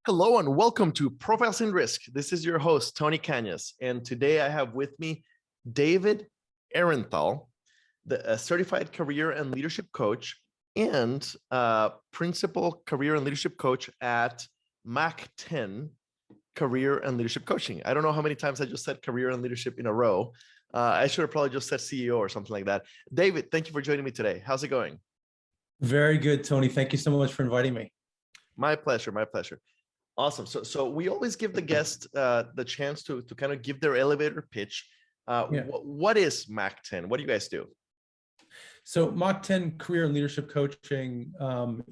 Hello and welcome to Profiles in Risk. This is your host, Tony Cañas, and today I have with me David Ehrenthal, the certified career and leadership coach and principal career and leadership coach at Mach 10 Career and Leadership Coaching. I don't know how many times I just said career and leadership in a row. I should have probably just said CEO or something like that. David, thank you for joining me today. How's it going? Very good, Tony. Thank you so much for inviting me. My pleasure. My pleasure. Awesome. So we always give the guest the chance to kind of give their elevator pitch. What is Mach 10? What do you guys do? So Mach 10 Career and Leadership Coaching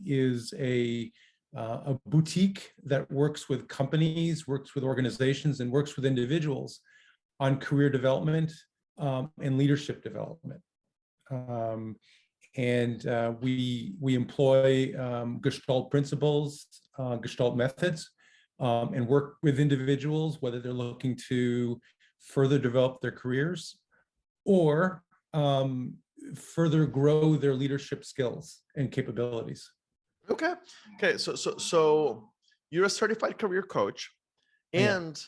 is a boutique that works with companies, works with organizations, and works with individuals on career development and leadership development. We employ gestalt principles, gestalt methods, and work with individuals, whether they're looking to further develop their careers or further grow their leadership skills and capabilities. Okay. So you're a certified career coach, and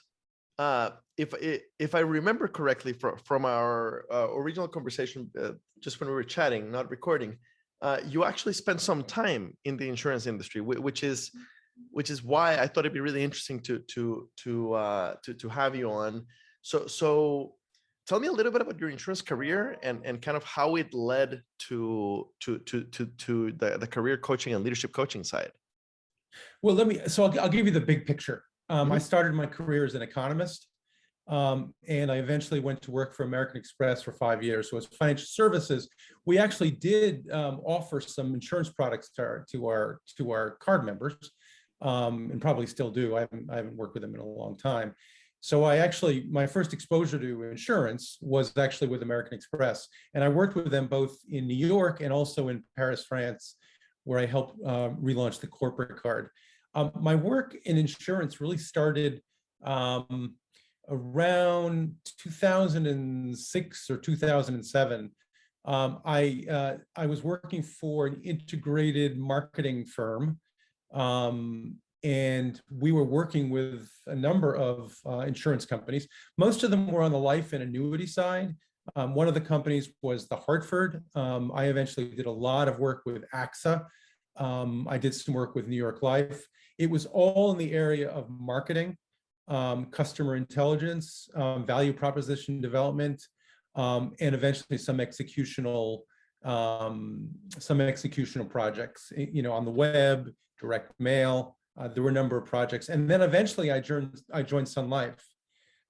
if I remember correctly from our original conversation, just when we were chatting, not recording, you actually spent some time in the insurance industry, which is why I thought it'd be really interesting to have you on. So tell me a little bit about your insurance career and kind of how it led to the career coaching and leadership coaching side. Well, I'll give you the big picture. I started my career as an economist, and I eventually went to work for American Express for 5 years. So as financial services, we actually did offer some insurance products to our card members, and probably still do. I haven't worked with them in a long time. So my first exposure to insurance was actually with American Express, and I worked with them both in New York and also in Paris, France, where I helped relaunch the corporate card. My work in insurance really started around 2006 or 2007. I was working for an integrated marketing firm, and we were working with a number of insurance companies. Most of them were on the life and annuity side. One of the companies was the Hartford. I eventually did a lot of work with AXA. I did some work with New York Life. It was all in the area of marketing, customer intelligence, value proposition development, and eventually some executional projects, on the web, direct mail. There were a number of projects, and then eventually I joined Sun Life,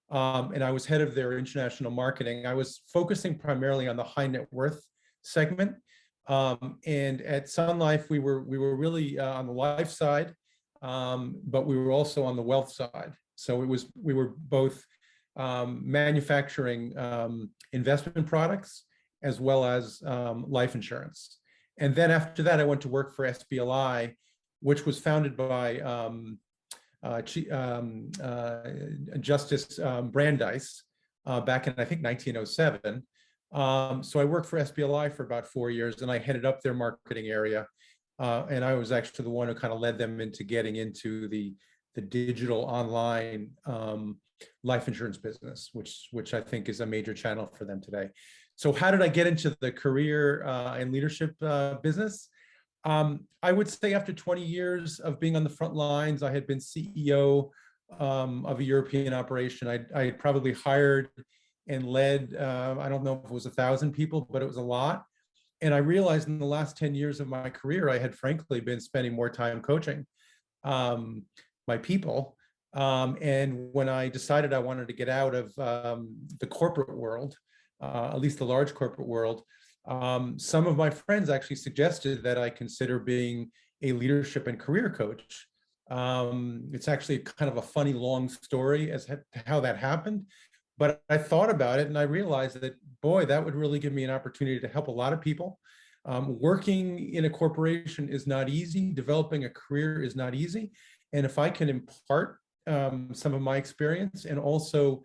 and I was head of their international marketing. I was focusing primarily on the high net worth segment, and at Sun Life we were really on the life side, but we were also on the wealth side. So we were both manufacturing investment products as well as life insurance. And then after that, I went to work for SBLI, which was founded by Justice Brandeis back in, I think, 1907. So I worked for SBLI for about 4 years, and I headed up their marketing area. And I was actually the one who kind of led them into getting into the digital online life insurance business, which I think is a major channel for them today. So how did I get into the career and leadership business? I would say after 20 years of being on the front lines, I had been CEO of a European operation. I had probably hired and led, I don't know if it was 1,000 people, but it was a lot. And I realized in the last 10 years of my career, I had frankly been spending more time coaching my people. And when I decided I wanted to get out of the corporate world, at least the large corporate world, some of my friends actually suggested that I consider being a leadership and career coach. It's actually kind of a funny long story as to how that happened, but I thought about it and I realized that, boy, that would really give me an opportunity to help a lot of people. Working in a corporation is not easy. Developing a career is not easy. And if I can impart some of my experience and also,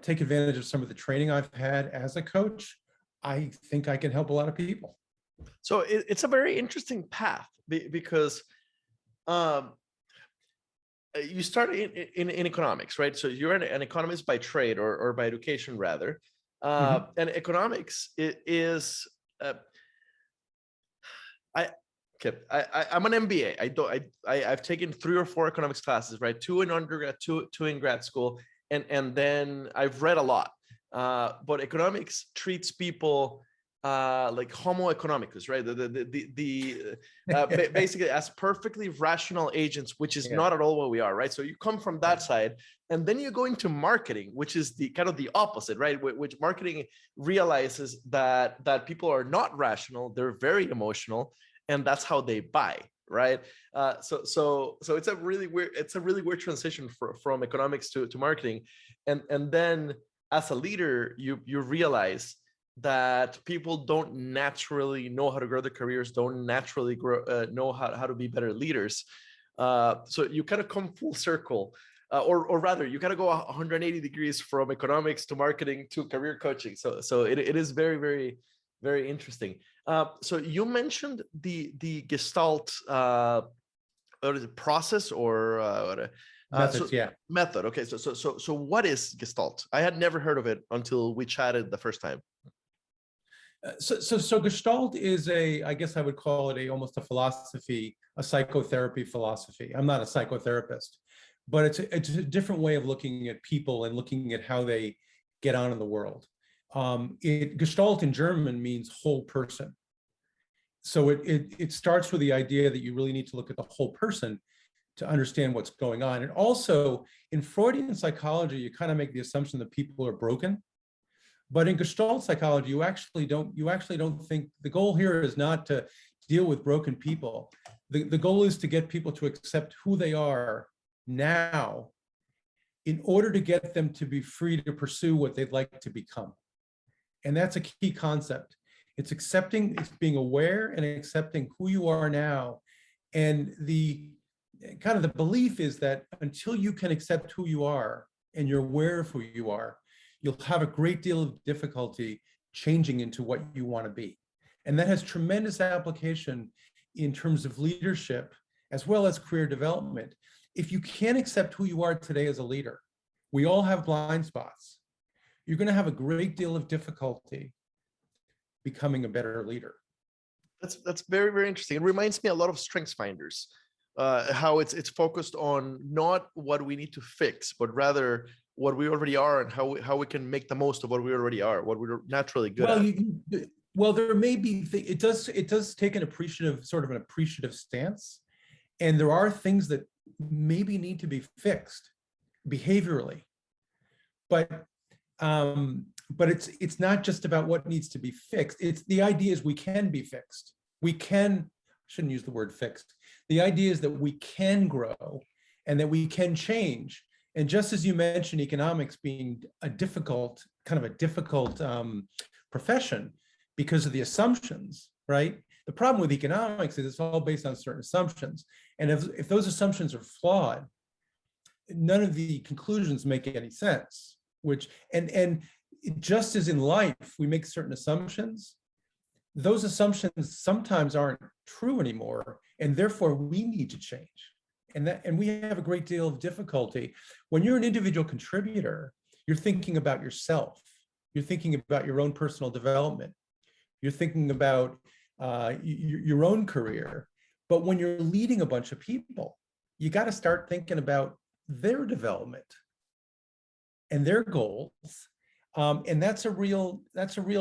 take advantage of some of the training I've had as a coach, I think I can help a lot of people. So it's a very interesting path because you start in economics, right? So you're an economist by trade or by education rather. And economics is I okay. I'm an MBA. I've taken 3 or 4 economics classes, right? 2 in undergrad, two in grad school, and then I've read a lot. But economics treats people like Homo economicus, right? Basically as perfectly rational agents, which is Yeah. not at all what we are, right? So you come from that side, and then you go into marketing, which is the kind of the opposite, right? Which marketing realizes that people are not rational, they're very emotional, and that's how they buy, right? So it's a really weird transition from economics to marketing, and then as a leader, you realize that people don't naturally know how to grow their careers, don't naturally know how to be better leaders. So you kind of come full circle, or rather, you kind of go 180 degrees from economics to marketing to career coaching. So it is very, very, very interesting. So you mentioned the gestalt what is it, process or Methods, so yeah. method. Okay, so what is gestalt? I had never heard of it until we chatted the first time. So Gestalt is I guess I would call it almost a philosophy, a psychotherapy philosophy. I'm not a psychotherapist, but it's a different way of looking at people and looking at how they get on in the world. Gestalt in German means whole person. So it starts with the idea that you really need to look at the whole person to understand what's going on. And also in Freudian psychology, you kind of make the assumption that people are broken. But in Gestalt psychology, you actually don't think the goal here is not to deal with broken people. The goal is to get people to accept who they are now in order to get them to be free to pursue what they'd like to become. And that's a key concept. It's accepting, it's being aware and accepting who you are now. And the kind of the belief is that until you can accept who you are and you're aware of who you are, you'll have a great deal of difficulty changing into what you want to be. And that has tremendous application in terms of leadership as well as career development. If you can't accept who you are today as a leader, we all have blind spots. You're going to have a great deal of difficulty becoming a better leader. That's very, very interesting. It reminds me a lot of Strengthsfinders, how it's focused on not what we need to fix, but rather what we already are and how we can make the most of what we already are, what we're naturally good at. Well, there may be, it does take an appreciative stance. And there are things that maybe need to be fixed behaviorally. But it's not just about what needs to be fixed. It's the idea is we can be fixed. Shouldn't use the word fixed. The idea is that we can grow and that we can change. And just as you mentioned, economics being a difficult profession because of the assumptions, right? The problem with economics is it's all based on certain assumptions. And if those assumptions are flawed, none of the conclusions make any sense. And just as in life, we make certain assumptions, those assumptions sometimes aren't true anymore, and therefore we need to change. And we have a great deal of difficulty. When you're an individual contributor, you're thinking about yourself. You're thinking about your own personal development. You're thinking about your own career. But when you're leading a bunch of people, you got to start thinking about their development and their goals. And that's a real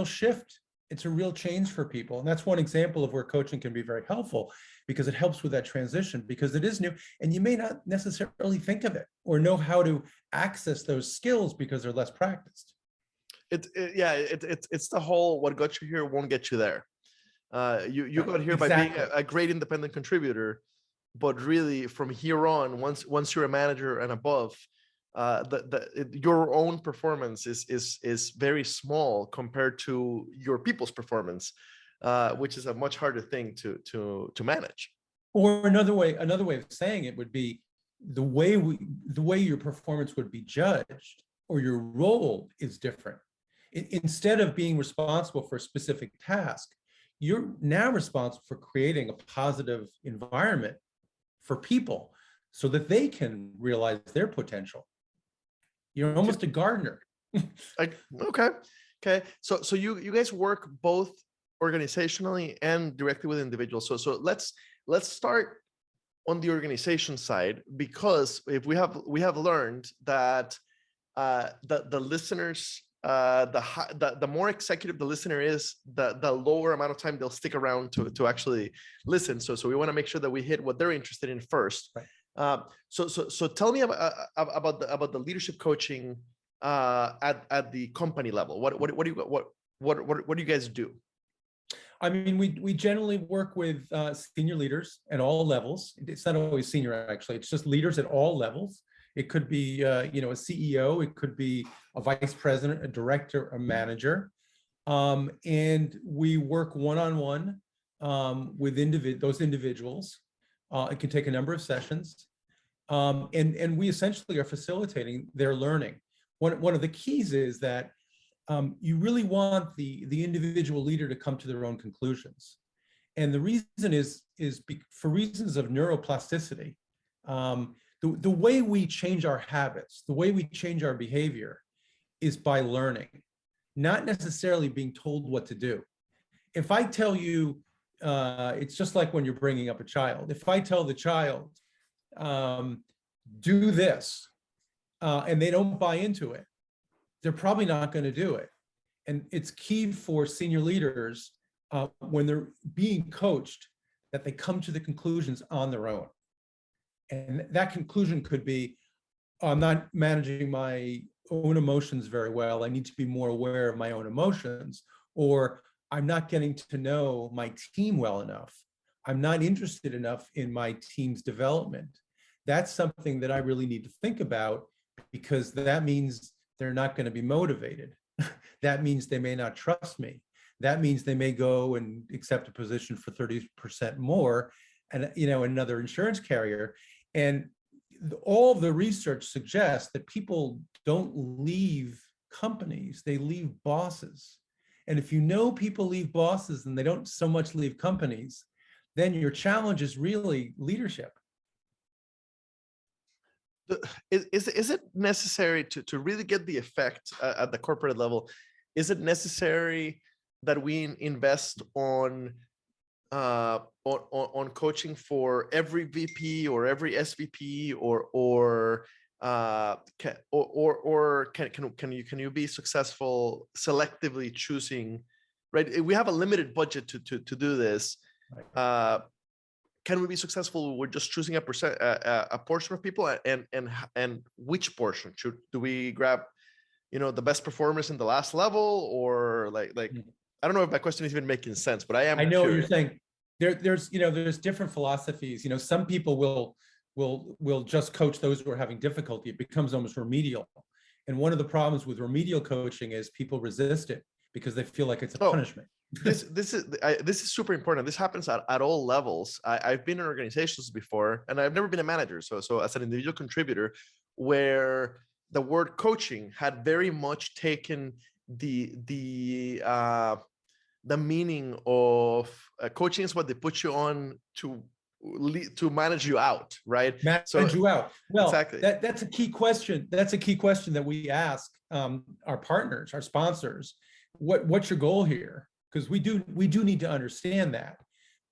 shift. It's a real change for people. And that's one example of where coaching can be very helpful, because it helps with that transition, because it is new and you may not necessarily think of it or know how to access those skills because they're less practiced. It's the whole what got you here won't get you there. You got here by being a great independent contributor, but really from here on, once you're a manager and above, your own performance is very small compared to your people's performance, which is a much harder thing to manage. Or another way of saying it would be the way your performance would be judged or your role is different. Instead of being responsible for a specific task, you're now responsible for creating a positive environment for people so that they can realize their potential. You're almost a gardener. Okay. Okay. So you guys work both organizationally and directly with individuals. So let's start on the organization side, because if we have learned that the listeners, the more executive the listener is, the lower amount of time they'll stick around to actually listen. So we want to make sure that we hit what they're interested in first. Right. So tell me about the leadership coaching at the company level. What do you guys do? I mean, we generally work with senior leaders at all levels. It's not always senior, actually. It's just leaders at all levels. It could be, a CEO. It could be a vice president, a director, a manager. And we work one-on-one with those individuals. It can take a number of sessions. And we essentially are facilitating their learning. One of the keys is that you really want the individual leader to come to their own conclusions. And the reason is for reasons of neuroplasticity. The way we change our habits, the way we change our behavior is by learning, not necessarily being told what to do. If I tell you, it's just like when you're bringing up a child. If I tell the child, do this, and they don't buy into it, they're probably not going to do it. And it's key for senior leaders when they're being coached that they come to the conclusions on their own. And that conclusion could be, I'm not managing my own emotions very well. I need to be more aware of my own emotions. Or I'm not getting to know my team well enough. I'm not interested enough in my team's development. That's something that I really need to think about, because that means they're not going to be motivated. That means they may not trust me. That means they may go and accept a position for 30% more and, another insurance carrier. And all the research suggests that people don't leave companies, they leave bosses. And if people leave bosses and they don't so much leave companies, then your challenge is really leadership. Is it necessary to really get the effect at the corporate level? Is it necessary that we invest on coaching for every VP or every SVP, or can you be successful selectively choosing? Right, we have a limited budget to do this. Right. Can we be successful with just choosing a portion of people, and which portion do we grab? The best performers in the last level, or like I don't know if my question is even making sense, but I know curious. What you're saying. There's different philosophies. Some people will just coach those who are having difficulty. It becomes almost remedial. And one of the problems with remedial coaching is people resist it because they feel like it's a punishment. This is super important. This happens at all levels. I've been in organizations before, and I've never been a manager. So as an individual contributor, where the word coaching had very much taken the meaning of coaching is what they put you on to manage you out, right? Manage you out. Well, exactly. That's a key question. That's a key question that we ask our partners, our sponsors. What's your goal here? Because we do need to understand that.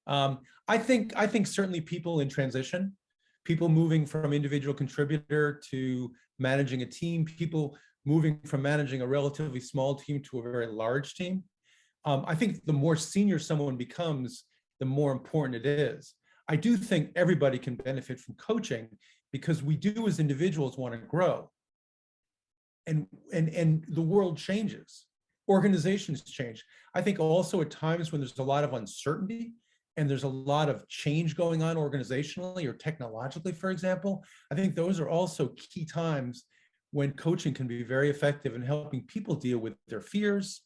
I think certainly people in transition, people moving from individual contributor to managing a team, people moving from managing a relatively small team to a very large team. I think the more senior someone becomes, the more important it is. I do think everybody can benefit from coaching, because we do as individuals want to grow. And the world changes. Organizations change. I think also at times when there's a lot of uncertainty and there's a lot of change going on organizationally or technologically, for example, I think those are also key times when coaching can be very effective in helping people deal with their fears.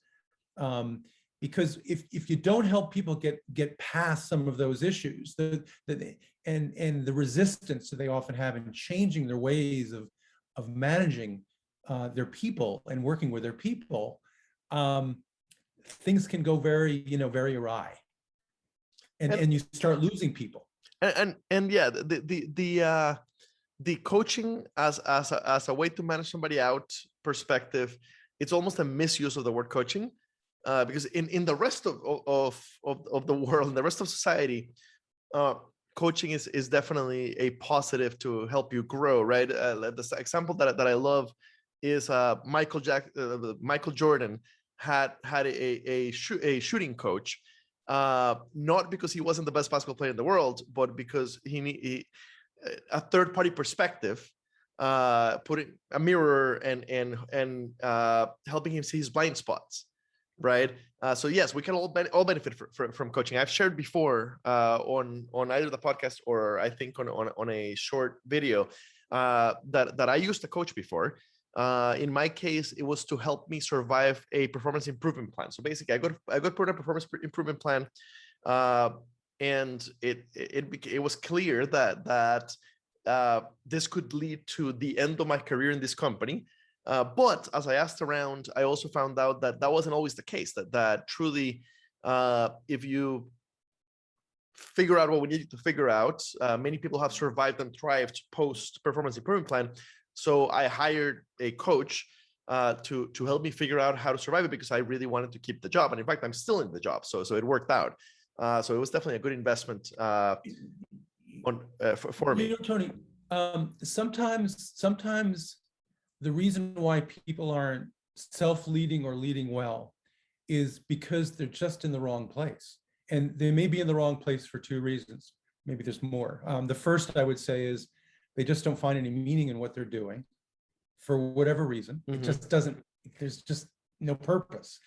Because if you don't help people get past some of those issues, and the resistance that they often have in changing their ways of managing their people and working with their people, things can go very awry, and you start losing people. And yeah, the coaching as a way to manage somebody out perspective, it's almost a misuse of the word coaching, because in the rest of the world, in the rest of society, uh, coaching is definitely a positive to help you grow, right? The example that I love is Michael Jordan had a shooting coach, not because he wasn't the best basketball player in the world, but because he a third party perspective, putting a mirror and helping him see his blind spots, right? So yes, we can all benefit from coaching. I've shared before, on either the podcast or I think on a short video, that I used to coach before. In my case, it was to help me survive a performance improvement plan. So basically, I got put on a performance improvement plan, and it was clear that this could lead to the end of my career in this company. But as I asked around, I also found out that wasn't always the case. That truly, if you figure out what we needed to figure out, many people have survived and thrived post performance improvement plan. So I hired a coach to help me figure out how to survive it, because I really wanted to keep the job, and in fact, I'm still in the job. So it worked out. So it was definitely a good investment for me. Tony, sometimes the reason why people aren't self-leading or leading well is because they're just in the wrong place. And they may be in the wrong place for two reasons. Maybe there's more. The first I would say is they just don't find any meaning in what they're doing for whatever reason. It just doesn't, there's just no purpose.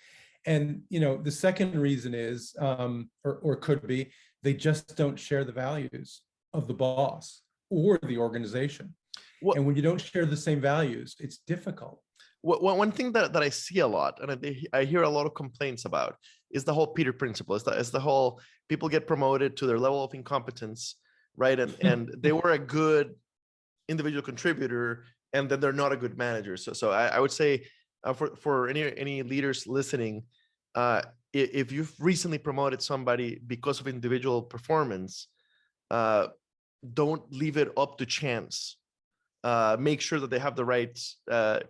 And, the second reason is, or could be, they just don't share the values of the boss or the organization. And when you don't share the same values, it's difficult. One thing that I see a lot, and I hear a lot of complaints about, is the whole Peter principle. Is the whole people get promoted to their level of incompetence, right? And they were a good individual contributor, and then they're not a good manager. So I would say, for any leaders listening, if you've recently promoted somebody because of individual performance, don't leave it up to chance. Make sure that they have the right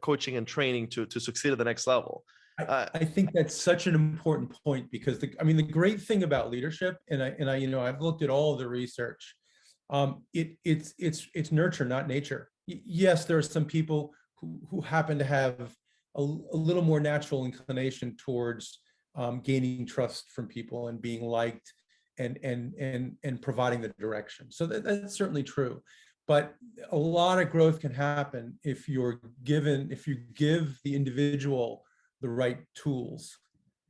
coaching and training to succeed at the next level. I think that's such an important point, because the great thing about leadership, and I've looked at all of the research. It's nurture, not nature. Yes, there are some people who happen to have a little more natural inclination towards gaining trust from people and being liked and providing the direction. So that's certainly true. But a lot of growth can happen if you give the individual the right tools,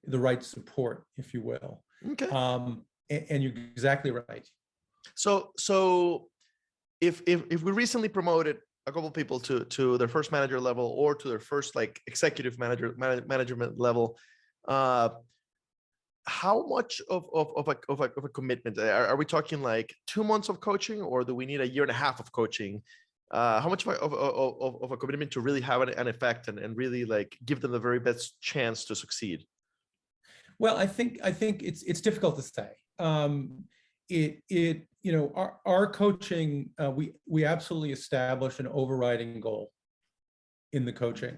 the right support, if you will. Okay. And you're exactly right. So if we recently promoted a couple of people to their first manager level, or to their first executive management level, how much of a commitment are we talking? 2 months of coaching, or do we need a year and a half of coaching? How much of a commitment to really have an effect and really give them the very best chance to succeed? Well, I think it's difficult to say. Our coaching, we absolutely establish an overriding goal in the coaching.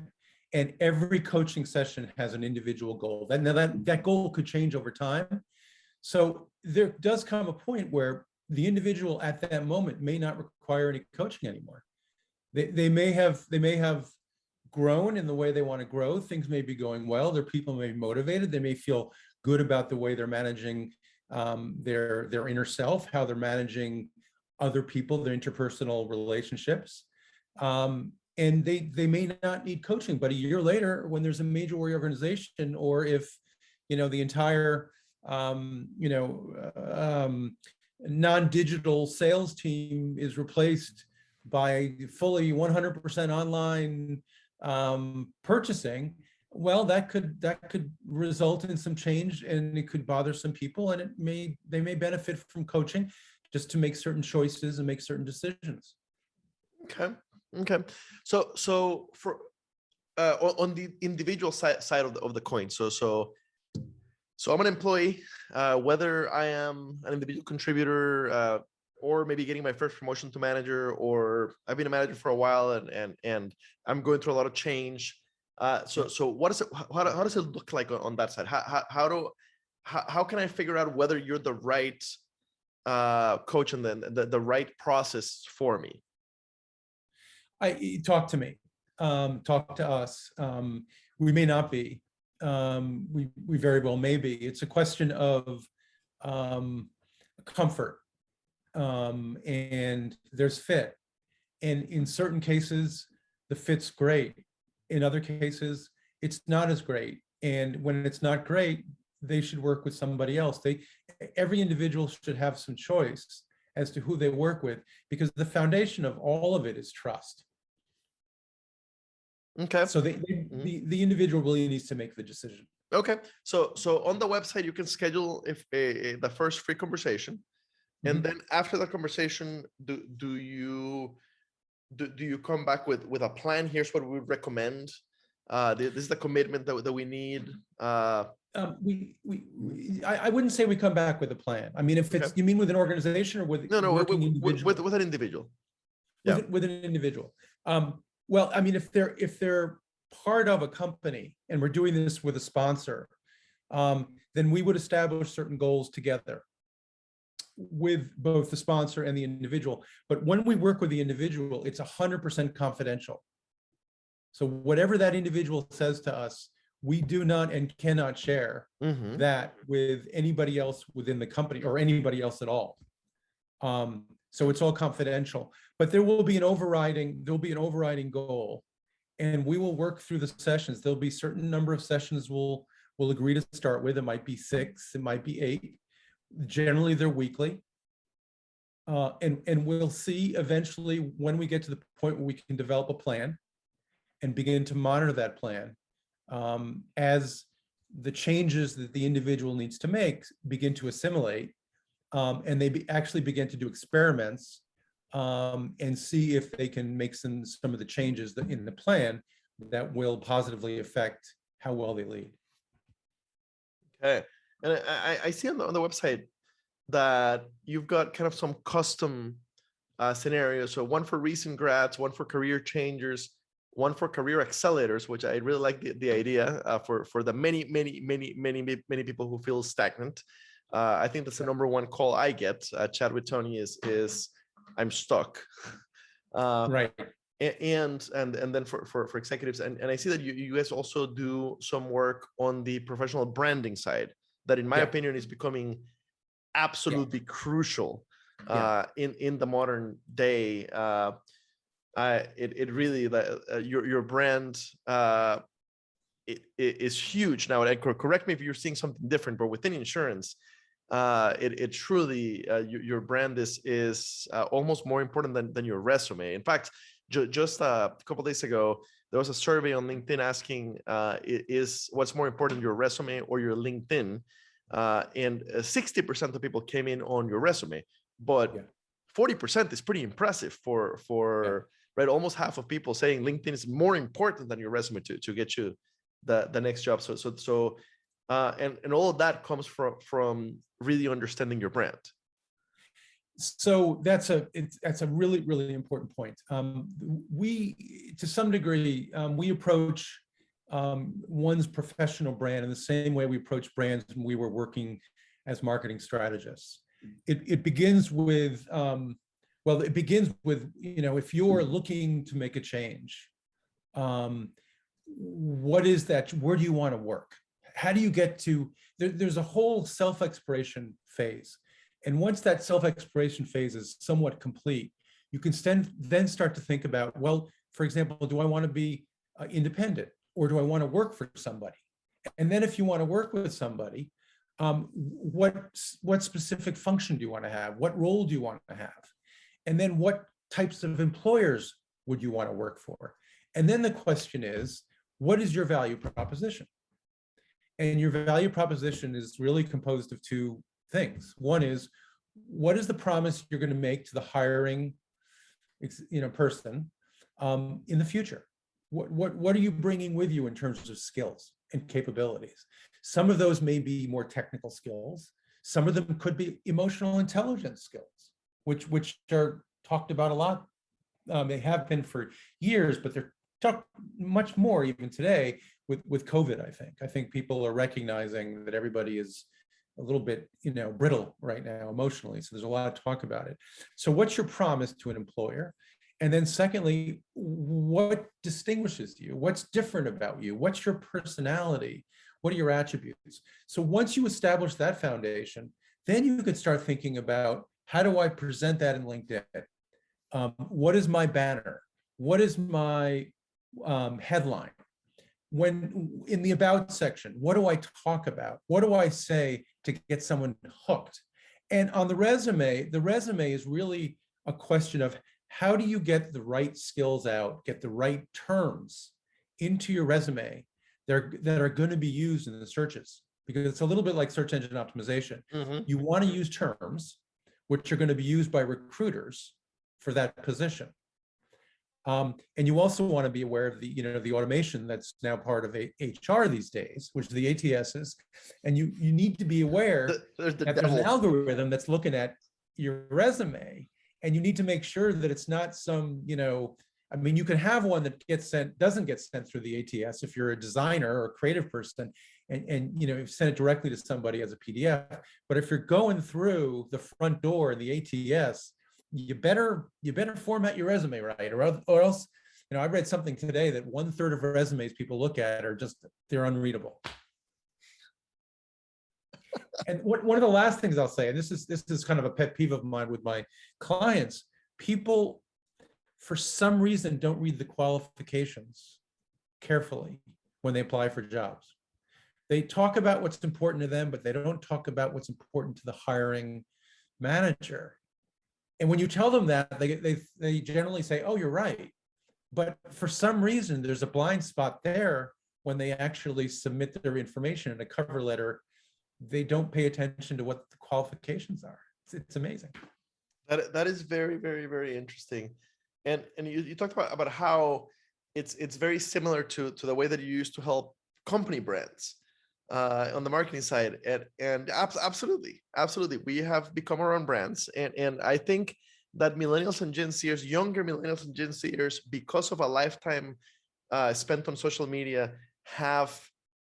And every coaching session has an individual goal. That goal could change over time. So there does come a point where the individual at that moment may not require any coaching anymore. They may have grown in the way they want to grow. Things may be going well. Their people may be motivated. They may feel good about the way they're managing their inner self, how they're managing other people, their interpersonal relationships. And they may not need coaching, but a year later, when there's a major reorganization, or if the entire non-digital sales team is replaced by fully 100% online purchasing, well, that could result in some change, and it could bother some people, and they may benefit from coaching just to make certain choices and make certain decisions. Okay. So for on the individual side of the coin, so I'm an employee, whether I am an individual contributor, or maybe getting my first promotion to manager, or I've been a manager for a while and I'm going through a lot of change. So what is it? How does it look like on that side? How can I figure out whether you're the right coach and then the right process for me? Talk to me, talk to us. We may not be. We very well may be. It's a question of comfort, and there's fit. And in certain cases, the fit's great. In other cases, it's not as great. And when it's not great, they should work with somebody else. Every individual should have some choice as to who they work with, because the foundation of all of it is trust. Okay. So the individual really needs to make the decision. Okay. So on the website, you can schedule the first free conversation. And then after the conversation, do you come back with a plan? Here's what we would recommend. This is the commitment that we need. I wouldn't say we come back with a plan. I mean, if it's, you mean with an organization or with working individual? With an individual. With an individual. Well, I mean, if they're part of a company and we're doing this with a sponsor, then we would establish certain goals together with both the sponsor and the individual. But when we work with the individual, it's 100% confidential. So whatever that individual says to us, we do not and cannot share that with anybody else within the company or anybody else at all. So it's all confidential, but there will be an overriding goal, and we will work through the sessions. There'll be a certain number of sessions we'll agree to start with. It might be 6, it might be 8. Generally, they're weekly. And we'll see eventually when we get to the point where we can develop a plan and begin to monitor that plan as the changes that the individual needs to make begin to assimilate, and they actually begin to do experiments and see if they can make some of the changes in the plan that will positively affect how well they lead. Okay. And I see on the website that you've got kind of some custom scenarios. So one for recent grads, one for career changers, one for career accelerators, which I really like the idea for the many people who feel stagnant. I think that's the number one call I get. Chat with Tony is I'm stuck. Right. And then for executives, and I see that you guys also do some work on the professional branding side that, in my opinion, is becoming absolutely crucial in the modern day. It really, your brand is huge now. And correct me if you're seeing something different, but within insurance, it truly, your brand is almost more important than your resume. In fact, just a couple of days ago, there was a survey on LinkedIn asking, is what's more important, your resume or your LinkedIn? And 60% of people came in on your resume, but 40% is pretty impressive for right, almost half of people saying LinkedIn is more important than your resume to get you the next job. So and all of that comes from really understanding your brand. So that's a really important point. We, to some degree, we approach one's professional brand in the same way we approach brands when we were working as marketing strategists. It begins with, if you're looking to make a change, what is that? Where do you want to work? How do you get to, there's a whole self-exploration phase. And once that self-exploration phase is somewhat complete, you can then start to think about, well, for example, do I want to be independent, or do I want to work for somebody? And then if you want to work with somebody, what specific function do you want to have? What role do you want to have? And then what types of employers would you want to work for? And then the question is, what is your value proposition? And your value proposition is really composed of two things. One is, what is the promise you're going to make to the hiring person in the future? What are you bringing with you in terms of skills and capabilities? Some of those may be more technical skills. Some of them could be emotional intelligence skills, which are talked about a lot. They have been for years, but they're talked much more even today with COVID. I think people are recognizing that everybody is a little bit, brittle right now emotionally. So there's a lot of talk about it. So what's your promise to an employer? And then secondly, what distinguishes you? What's different about you? What's your personality? What are your attributes? So once you establish that foundation, then you could start thinking about, how do I present that in LinkedIn? What is my banner? What is my headline? When in the about section, what do I talk about? What do I say to get someone hooked? And on the resume is really a question of, how do you get the right skills out, get the right terms into your resume that are going to be used in the searches? Because it's a little bit like search engine optimization. You want to use terms which are going to be used by recruiters for that position. And you also want to be aware of the automation that's now part of HR these days, which are the ATSs. And you need to be aware that there's an algorithm that's looking at your resume, and you need to make sure that it's not some, you can have one that doesn't get sent through the ATS if you're a designer or a creative person, and you've sent it directly to somebody as a PDF. But if you're going through the front door in the ATS, you better format your resume right, or else, I read something today that 1/3 of resumes people look at are they're unreadable. And one of the last things I'll say, and this is kind of a pet peeve of mine with my clients, people for some reason don't read the qualifications carefully when they apply for jobs. They talk about what's important to them, but they don't talk about what's important to the hiring manager. And when you tell them that, they generally say, oh, you're right. But for some reason, there's a blind spot there. When they actually submit their information in a cover letter, they don't pay attention to what the qualifications are. It's amazing. That is very, very, very interesting. And you talked about how it's very similar to the way that you used to help company brands on the marketing side. And absolutely, we have become our own brands. And I think that millennials and Gen Zers, younger millennials and Gen Zers, because of a lifetime spent on social media, have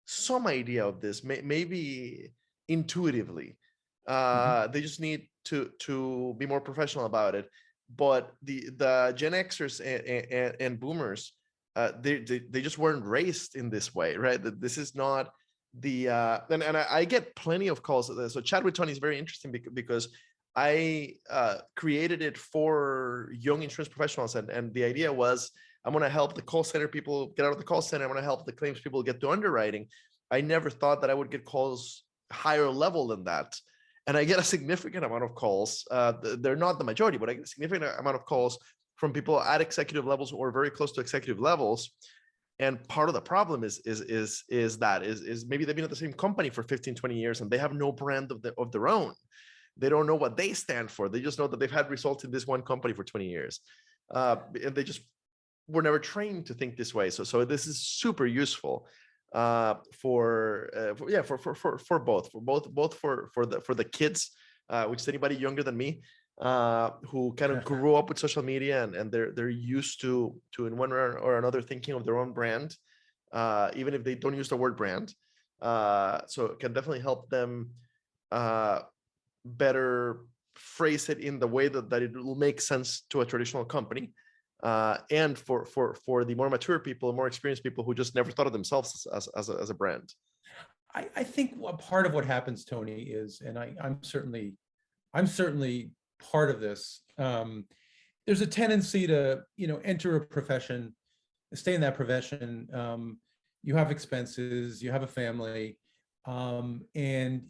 some idea of this, maybe intuitively. They just need to be more professional about it. But the Gen Xers and Boomers, they just weren't raised in this way, right? That this is not the and I get plenty of calls. So Chat with Tony is very interesting because I created it for young insurance professionals, and the idea was, I'm going to help the call center people get out of the call center. I'm going to help the claims people get to underwriting. I never thought that I would get calls higher level than that. And I get a significant amount of calls. They're not the majority, but I get a significant amount of calls from people at executive levels or very close to executive levels. And part of the problem is maybe they've been at the same company for 15, 20 years and they have no brand of their own. They don't know what they stand for. They just know that they've had results in this one company for 20 years. And they just were never trained to think this way. So this is super useful for the kids, which is anybody younger than me, who kind of grew up with social media and they're used to in one or another thinking of their own brand, even if they don't use the word brand. So it can definitely help them better phrase it in the way that it will make sense to a traditional company. And for the more mature people, more experienced people who just never thought of themselves as a brand. I think a part of what happens, Tony, is, and I'm certainly part of this. There's a tendency to enter a profession, stay in that profession. You have expenses, you have a family, and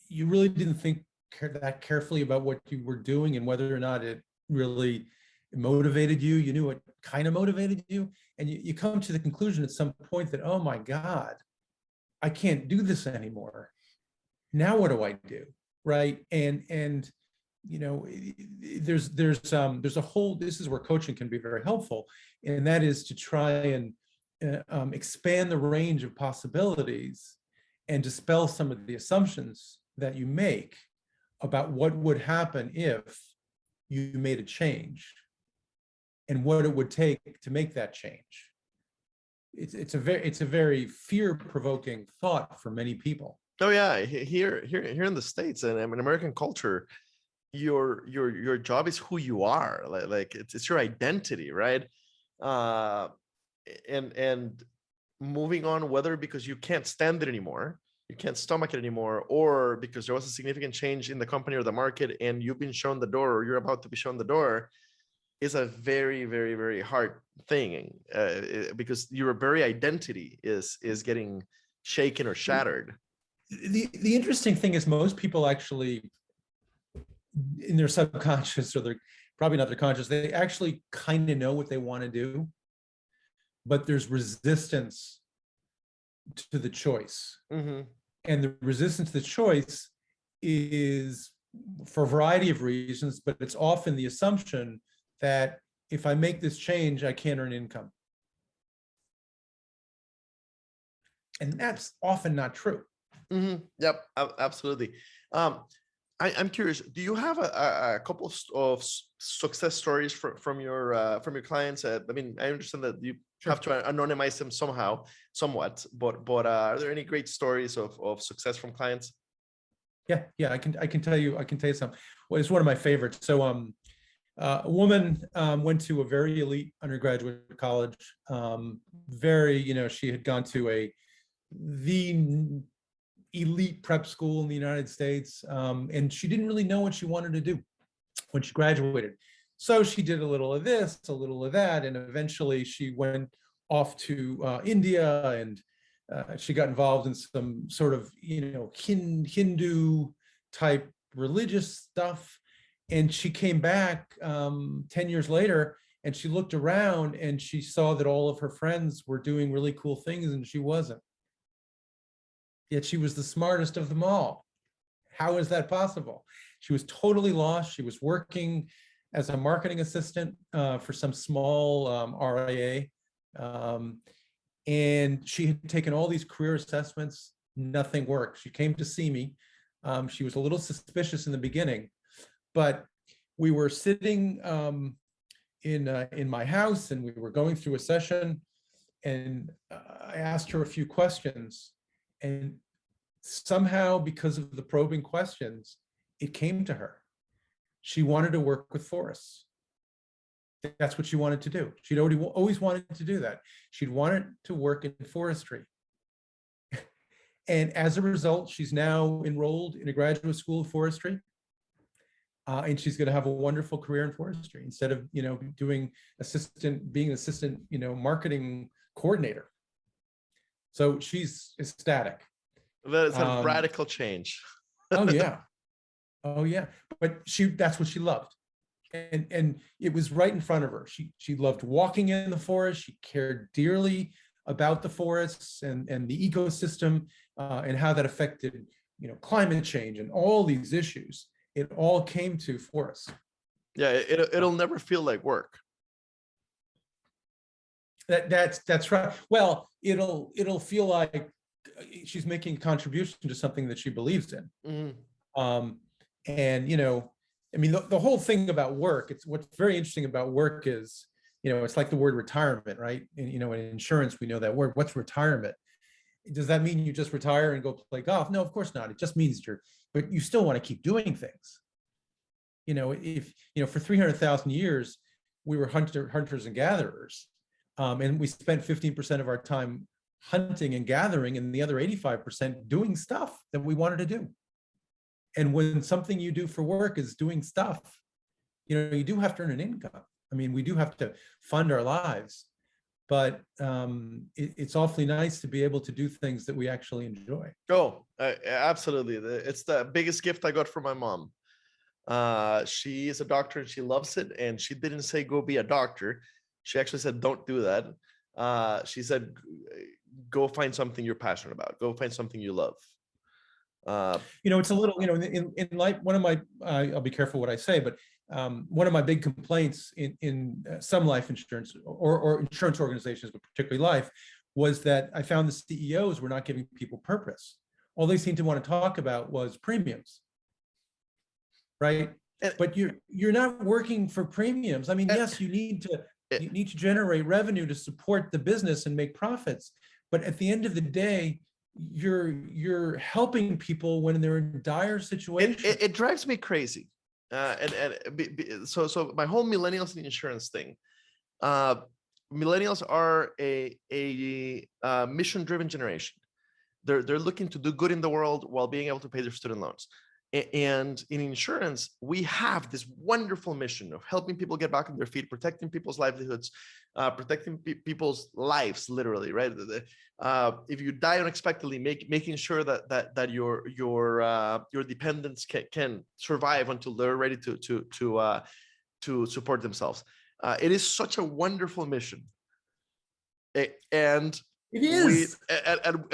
you really didn't think that carefully about what you were doing and whether or not it really motivated you. You knew it kind of motivated you, and you come to the conclusion at some point that, oh my God, I can't do this anymore. Now what do I do? Right. And there's a whole, this is where coaching can be very helpful, and that is to try and expand the range of possibilities and dispel some of the assumptions that you make about what would happen if you made a change and what it would take to make that change. It's a very fear-provoking thought for many people. Oh yeah, here in the States and in American culture, your job is who you are. Like it's your identity, right? Uh, and moving on, whether because you can't stand it anymore, you can't stomach it anymore, or because there was a significant change in the company or the market and you've been shown the door or you're about to be shown the door, is a very, very, very hard thing, because your very identity is getting shaken or shattered. The interesting thing is most people actually, in their subconscious, or they're probably not their conscious, they actually kind of know what they want to do, but there's resistance to the choice. Mm-hmm. And the resistance to the choice is for a variety of reasons, but it's often the assumption that if I make this change, I can't earn income. And that's often not true. Mm-hmm. Yep, absolutely. I'm curious, do you have a couple of success stories from your clients? I mean, I understand that you have to anonymize them somewhat, but are there any great stories of success from clients? Yeah, I can tell you some. Well, it's one of my favorites. So a woman went to a very elite undergraduate college. She had gone to the elite prep school in the United States, and she didn't really know what she wanted to do when she graduated. So she did a little of this, a little of that, and eventually she went off to India, and she got involved in some sort of Hindu type religious stuff. And she came back 10 years later, and she looked around and she saw that all of her friends were doing really cool things and she wasn't. Yet she was the smartest of them all. How is that possible? She was totally lost. She was working as a marketing assistant for some small RIA. And she had taken all these career assessments. Nothing worked. She came to see me. She was a little suspicious in the beginning, but we were sitting in my house and we were going through a session, and I asked her a few questions, and somehow, because of the probing questions, it came to her. She wanted to work with forests. That's what she wanted to do. She'd always wanted to do that. She'd wanted to work in forestry. And as a result, she's now enrolled in a graduate school of forestry. And she's going to have a wonderful career in forestry instead of, being an assistant, marketing coordinator. So she's ecstatic. That is a radical change. Oh yeah. But that's what she loved. And it was right in front of her. She loved walking in the forest. She cared dearly about the forests and the ecosystem and how that affected, climate change and all these issues. It all came to forests. Yeah, it'll never feel like work. That's right. Well, it'll feel like she's making a contribution to something that she believes in. Mm-hmm. And the whole thing about work, what's very interesting about work is, it's like the word retirement, right? And, in insurance, we know that word. What's retirement? Does that mean you just retire and go play golf? No, of course not. It just means but you still want to keep doing things. If, for 300,000 years, we were hunters and gatherers. And we spent 15% of our time hunting and gathering, and the other 85% doing stuff that we wanted to do. And when something you do for work is doing stuff, you do have to earn an income. I mean, we do have to fund our lives, but it's awfully nice to be able to do things that we actually enjoy. Oh, absolutely. It's the biggest gift I got from my mom. She is a doctor and she loves it. And she didn't say, go be a doctor. She actually said, don't do that. She said, go find something you're passionate about. Go find something you love. It's a little, in life, one of my, I'll be careful what I say, but one of my big complaints in some life insurance or insurance organizations, but particularly life, was that I found the CEOs were not giving people purpose. All they seemed to want to talk about was premiums, right? but you're not working for premiums. I mean, yes, you need to generate revenue to support the business and make profits, but at the end of the day, you're helping people when they're in dire situations. It drives me crazy. So my whole millennials and insurance thing. Millennials are a mission-driven generation. They're looking to do good in the world while being able to pay their student loans. And in insurance, we have this wonderful mission of helping people get back on their feet, protecting people's livelihoods, protecting people's lives, literally, right? If you die unexpectedly, making sure that your dependents can survive until they're ready to support themselves. It is such a wonderful mission, and it is.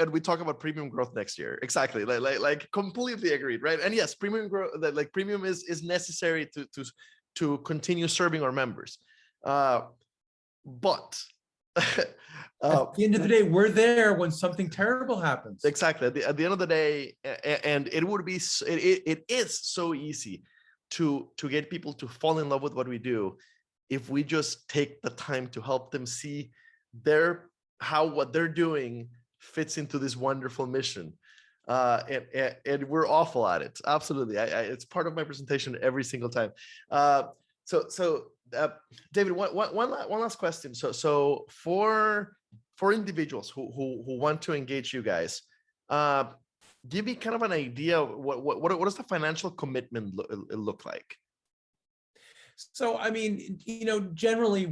And we talk about premium growth next year. Exactly. Like completely agreed, right? And yes, premium growth, like premium is necessary to continue serving our members. But at the end of the day, we're there when something terrible happens. Exactly. At the end of the day, and it is so easy to get people to fall in love with what we do if we just take the time to help them see how what they're doing fits into this wonderful mission. And we're awful at it. Absolutely. It's part of my presentation every single time. So David, one last question. So for individuals who want to engage you guys, give me kind of an idea of what does the financial commitment look like? So, I mean, generally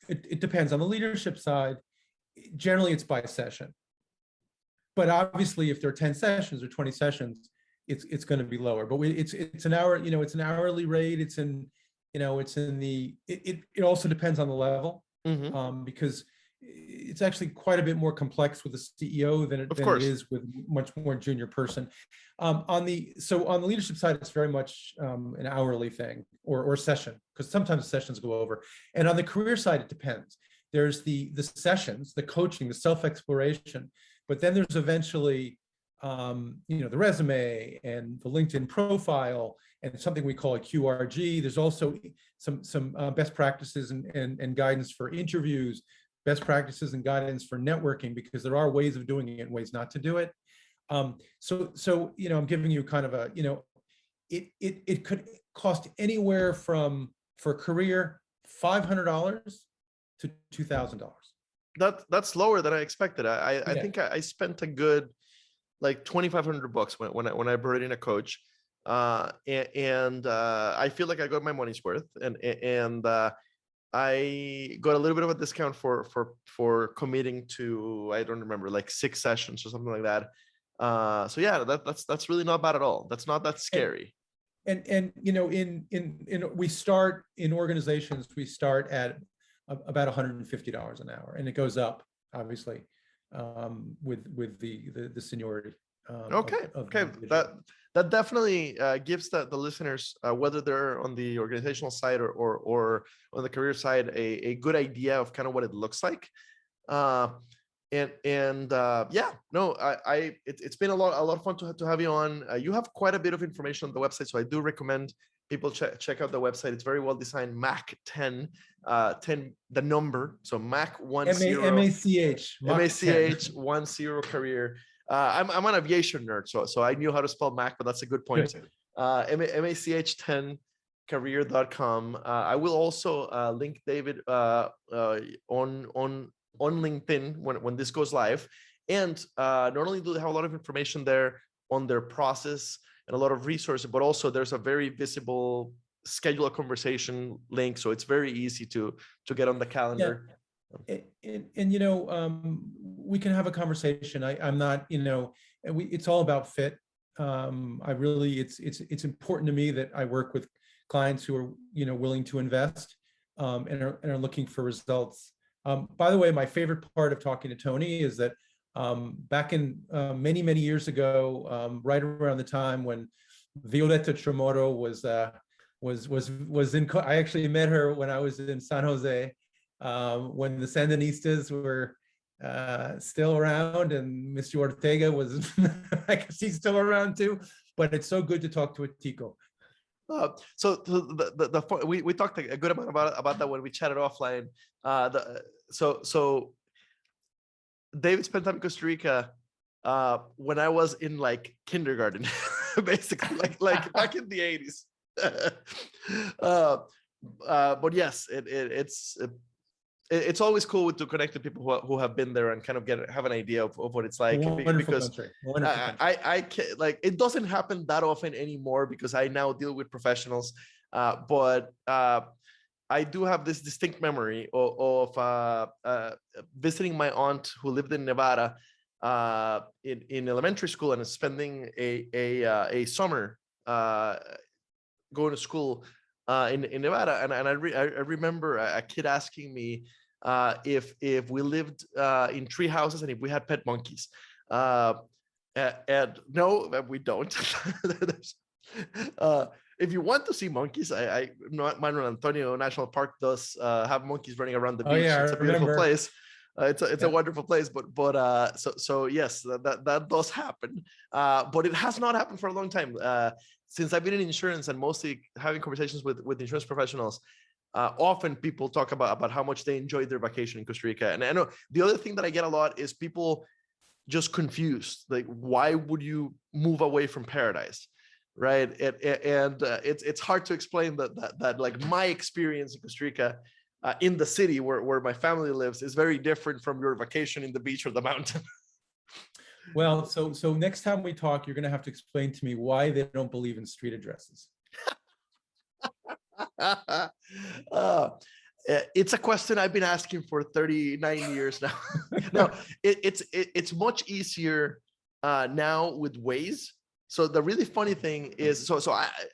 it depends on the leadership side. Generally it's by session, but obviously if there are 10 sessions or 20 sessions, it's going to be lower, but it's an hour, it's an hourly rate. It also depends on the level, because it's actually quite a bit more complex with the CEO than it is with much more junior person. On the leadership side, it's very much an hourly thing or session, because sometimes sessions go over. And on the career side, it depends. There's the sessions, the coaching, the self-exploration, but then there's eventually, the resume and the LinkedIn profile and something we call a QRG. There's also some best practices and guidance for interviews, best practices and guidance for networking, because there are ways of doing it and ways not to do it. So I'm giving you kind of a, it could cost anywhere from, for career, $500 to $2,000. That's lower than I expected. I think I spent a good like $2,500 when I brought in a coach, and I feel like I got my money's worth, and I got a little bit of a discount for committing to, I don't remember, like 6 sessions or something like that. So yeah, that's really not bad at all. That's not that scary. And we start in organizations, we start at about $150 an hour, and it goes up obviously with the seniority. Okay. That definitely gives the listeners, whether they're on the organizational side or on the career side, a good idea of kind of what it looks like. It's been a lot of fun to have you on. You have quite a bit of information on the website, so I do recommend people check out the website. It's very well designed. Mach 10, 10 the number, so Mach 10 MACH 10 career. I'm an aviation nerd, so I knew how to spell Mach, but that's a good point. MACH 10 career.com. I will also link David on LinkedIn when this goes live. And not only do they have a lot of information there on their process and a lot of resources, but also there's a very visible schedule a conversation link, so it's very easy to get on the calendar. We can have a conversation. I'm not, it's all about fit. It's important to me that I work with clients who are, willing to invest and are looking for results. By the way, my favorite part of talking to Tony is that back in many, many years ago, right around the time when Violeta Chamorro was in, I actually met her when I was in San Jose, when the Sandinistas were still around, and Mr. Ortega was, I guess he's still around too, but it's so good to talk to a Tico. We talked a good amount about that when we chatted offline. So David spent time in Costa Rica when I was in like kindergarten, basically, like back in the 80s. But yes, it's always cool to connect to people who have been there and kind of have an idea of what it's like. Wonderful Because country. Wonderful country. I can't, like, it doesn't happen that often anymore because I now deal with professionals. But I do have this distinct memory of visiting my aunt who lived in Nevada in elementary school and spending a summer going to school in Nevada. And I remember a kid asking me if we lived in tree houses and if we had pet monkeys. And no, we don't. If you want to see monkeys, I Manuel Antonio National Park does have monkeys running around the beach. Oh, yeah, it's a beautiful place. It's a wonderful place, but so yes, that does happen. But it has not happened for a long time. Since I've been in insurance and mostly having conversations with insurance professionals, often people talk about how much they enjoyed their vacation in Costa Rica. And I know the other thing that I get a lot is people just confused, like, why would you move away from paradise? Right. And it's hard to explain that like my experience in Costa Rica in the city where my family lives is very different from your vacation in the beach or the mountain. Well, so next time we talk, you're going to have to explain to me why they don't believe in street addresses. It's a question I've been asking for 39 years now. No, it's much easier now with Waze. So the really funny thing is, so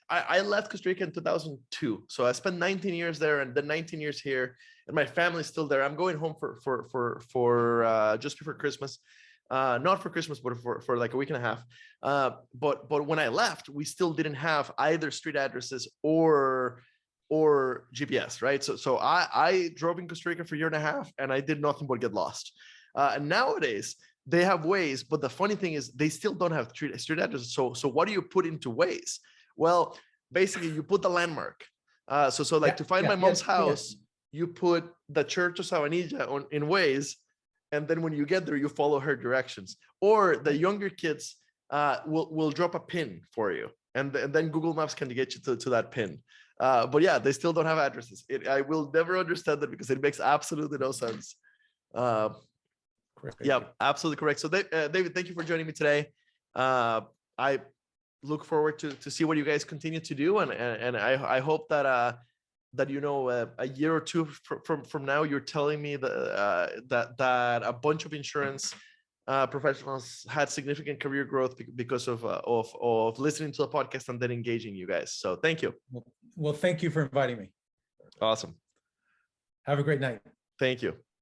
I left Costa Rica in 2002. So I spent 19 years there and then 19 years here, and my family's still there. I'm going home for just before Christmas, not for Christmas, but for like a week and a half. But when I left, we still didn't have either street addresses or GPS, right? So I drove in Costa Rica for a year and a half, and I did nothing but get lost. And nowadays, they have Waze, but the funny thing is they still don't have street addresses. So what do you put into Waze? Well, basically you put the landmark. So like to find my mom's house, you put the Church of Sabanilla in Waze, and then when you get there, you follow her directions. Or the younger kids will drop a pin for you, and then Google Maps can get you to that pin. But yeah, they still don't have addresses. I will never understand that because it makes absolutely no sense. Yeah, absolutely correct. So David, thank you for joining me today. I look forward to see what you guys continue to do, and I hope that that a year or two from now, you're telling me that a bunch of insurance professionals had significant career growth because of listening to the podcast and then engaging you guys. So thank you. Well, thank you for inviting me. Awesome. Have a great night. Thank you.